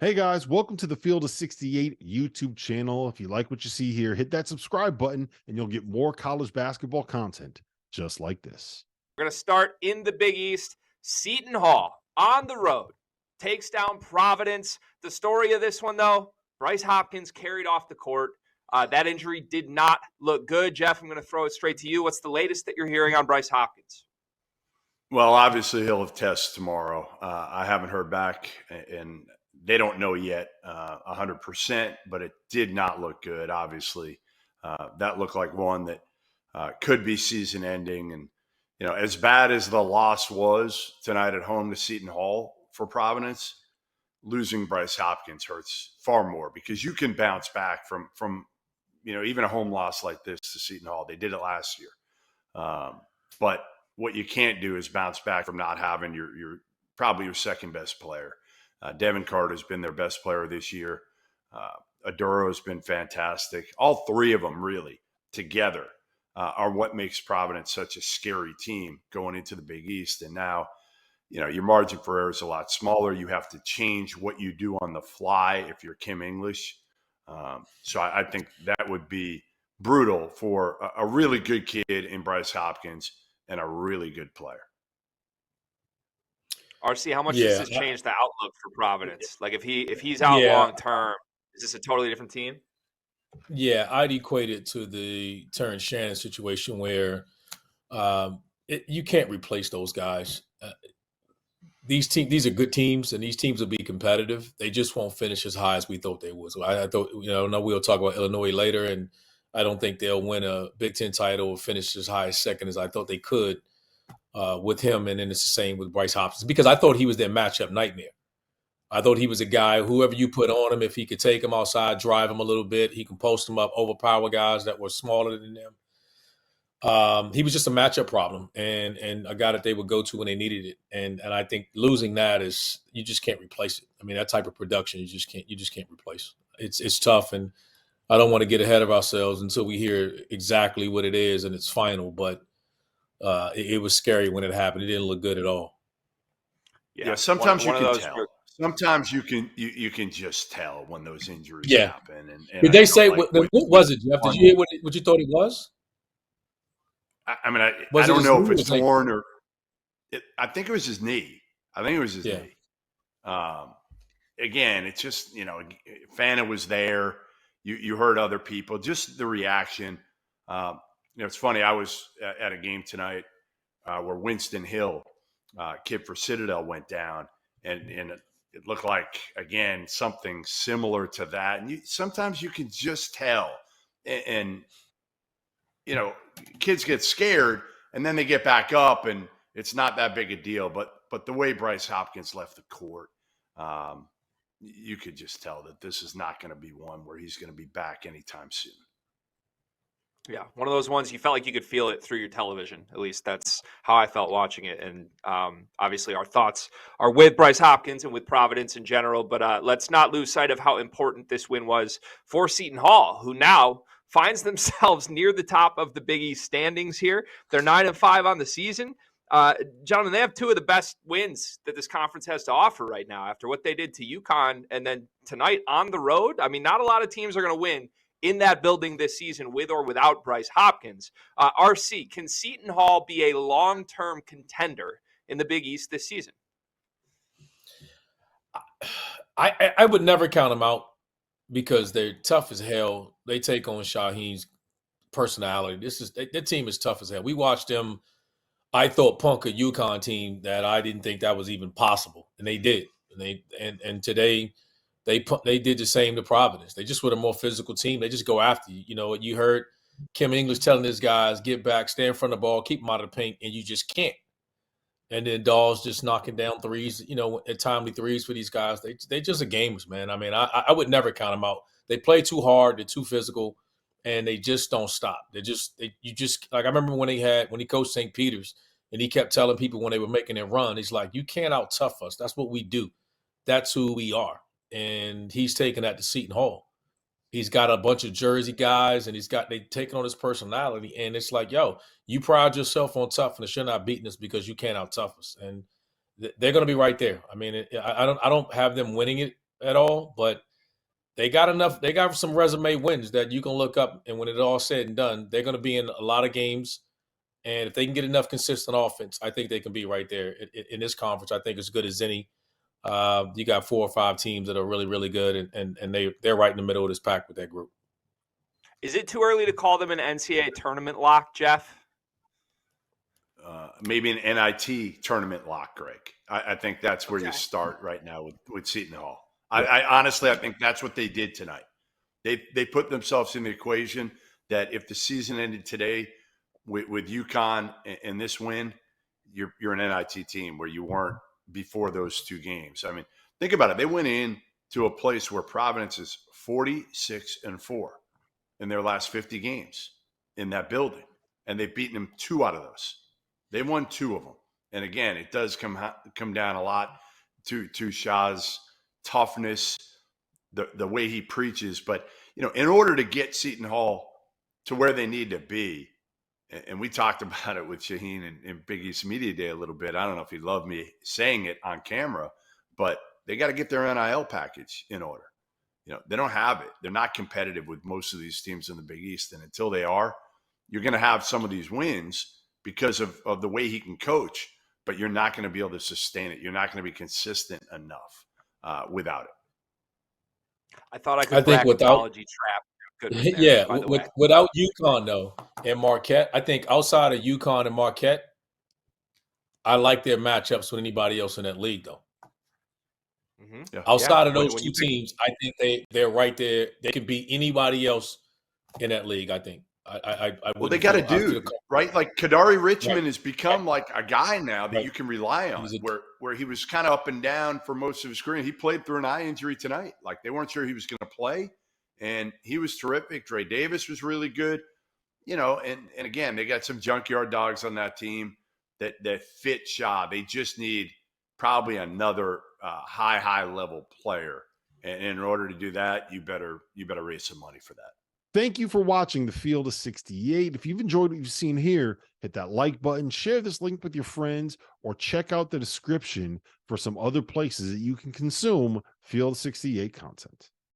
Hey guys, welcome to the Field of 68 YouTube channel. If you like what you see here, hit that subscribe button and you'll get more college basketball content just like this. We're going to start in the Big East. Seton Hall on the road takes down Providence. The story of this one, though, Bryce Hopkins carried off the court. That injury did not look good. Jeff, I'm going to throw it straight to you. What's the latest that you're hearing on Bryce Hopkins? Well, obviously he'll have tests tomorrow. I haven't heard back, and they don't know yet 100%, but it did not look good, obviously. That looked like one that could be season ending. And, as bad as the loss was tonight at home to Seton Hall for Providence, losing Bryce Hopkins hurts far more because you can bounce back from even a home loss like this to Seton Hall. They did it last year. But what you can't do is bounce back from not having your probably your second best player. Devin Carter's been their best player this year. Aduro's been fantastic. All three of them really together are what makes Providence such a scary team going into the Big East. And now, your margin for error is a lot smaller. You have to change what you do on the fly if you're Kim English. So I think that would be brutal for a really good kid in Bryce Hopkins and a really good player. RC, how much does this change the outlook for Providence? Like if he's out long term, is this a totally different team? Yeah, I'd equate it to the Terrence Shannon situation where you can't replace those guys. These are good teams, and these teams will be competitive. They just won't finish as high as we thought they would. So I thought, no, we'll talk about Illinois later, and I don't think they'll win a Big Ten title or finish as high as second as I thought they could with him. And then it's the same with Bryce Hopkins because I thought he was their matchup nightmare. I thought he was a guy, whoever you put on him, if he could take him outside, drive him a little bit, he can post him up, overpower guys that were smaller than him. He was just a matchup problem and a guy that they would go to when they needed it. And I think losing that is you just can't replace it. I mean, that type of production you just can't replace. It's tough, and I don't want to get ahead of ourselves until we hear exactly what it is and it's final. But it was scary when it happened. It didn't look good at all. Yeah, sometimes you can tell. Sometimes you can just tell when those injuries happen. And did they say what was it, Jeff? Did you hear what you thought it was? I mean, I don't know if it's torn or I think it was his knee. Knee. Again, it's just, Fana was there. You heard other people, just the reaction. It's funny. I was at a game tonight where Winston Hill, kid for Citadel, went down, and it looked like, again, something similar to that. And sometimes you can just tell. And kids get scared, and then they get back up, and it's not that big a deal. But the way Bryce Hopkins left the court, you could just tell that this is not going to be one where he's going to be back anytime soon. Yeah, one of those ones you felt like you could feel it through your television. At least that's how I felt watching it. And obviously our thoughts are with Bryce Hopkins and with Providence in general. But let's not lose sight of how important this win was for Seton Hall, who now finds themselves near the top of the Big East standings here. They're 9-5 on the season. Gentlemen, they have two of the best wins that this conference has to offer right now after what they did to UConn and then tonight on the road. I mean, not a lot of teams are going to win in that building this season with or without Bryce Hopkins. RC, can Seton Hall be a long-term contender in the Big East this season? I would never count them out because they're tough as hell. They take on Shaheen's personality. Their team is tough as hell. We watched them. I thought punk a UConn team that I didn't think that was even possible, and they did. And today they did the same to Providence. They just were a more physical team. They just go after you. You heard Kim English telling his guys, get back, stay in front of the ball, keep them out of the paint, and you just can't. And then Dawes just knocking down threes, at timely threes for these guys. They just are gamers, man. I mean, I would never count them out. They play too hard. They're too physical, and they just don't stop. I remember when he coached St. Peter's, and he kept telling people when they were making their run, he's like, you can't out-tough us. That's what we do. That's who we are. And he's taking that to Seton Hall. He's got a bunch of Jersey guys, and they taking on his personality. And it's like, yo, you pride yourself on toughness. You're not beating us because you can't out-tough us. And they're going to be right there. I mean, I don't have them winning it at all, but they got enough. They got some resume wins that you can look up, and when it's all said and done, they're going to be in a lot of games. And if they can get enough consistent offense, I think they can be right there in this conference. I think as good as any. You got 4 or 5 teams that are really, really good, and they're right in the middle of this pack with that group. Is it too early to call them an NCAA tournament lock, Jeff? Maybe an NIT tournament lock, Greg. I think that's where you start right now with Seton Hall. I honestly, I think that's what they did tonight. They put themselves in the equation that if the season ended today with UConn and this win, you're an NIT team where you weren't before those 2 games. I mean, think about it. They went in to a place where Providence is 46-4 in their last 50 games in that building, and they've beaten them 2 out of those. They won 2 of them. And again, it does come down a lot to Shah's toughness, the way he preaches. But, in order to get Seton Hall to where they need to be, and we talked about it with Shaheen and Big East Media Day a little bit. I don't know if he loved me saying it on camera, but they got to get their NIL package in order. They don't have it. They're not competitive with most of these teams in the Big East. And until they are, you're going to have some of these wins because of the way he can coach, but you're not going to be able to sustain it. You're not going to be consistent enough without it. I thought I could crack the apology trap. Yeah, without UConn though and Marquette, I think outside of UConn and Marquette, I like their matchups with anybody else in that league though. Mm-hmm. Yeah. Outside of those 2 teams, I think they're right there. They could beat anybody else in that league. I think. Well, they got a dude, right? Like Kadari Richmond has become like a guy now that you can rely on. Where he was kind of up and down for most of his career. He played through an eye injury tonight. Like they weren't sure he was going to play. And he was terrific. Dre Davis was really good, and again, they got some junkyard dogs on that team that fit Shah. They just need probably another high level player. And in order to do that, you better raise some money for that. Thank you for watching the Field of 68. If you've enjoyed what you've seen here, hit that like button, share this link with your friends, or check out the description for some other places that you can consume Field of 68 content.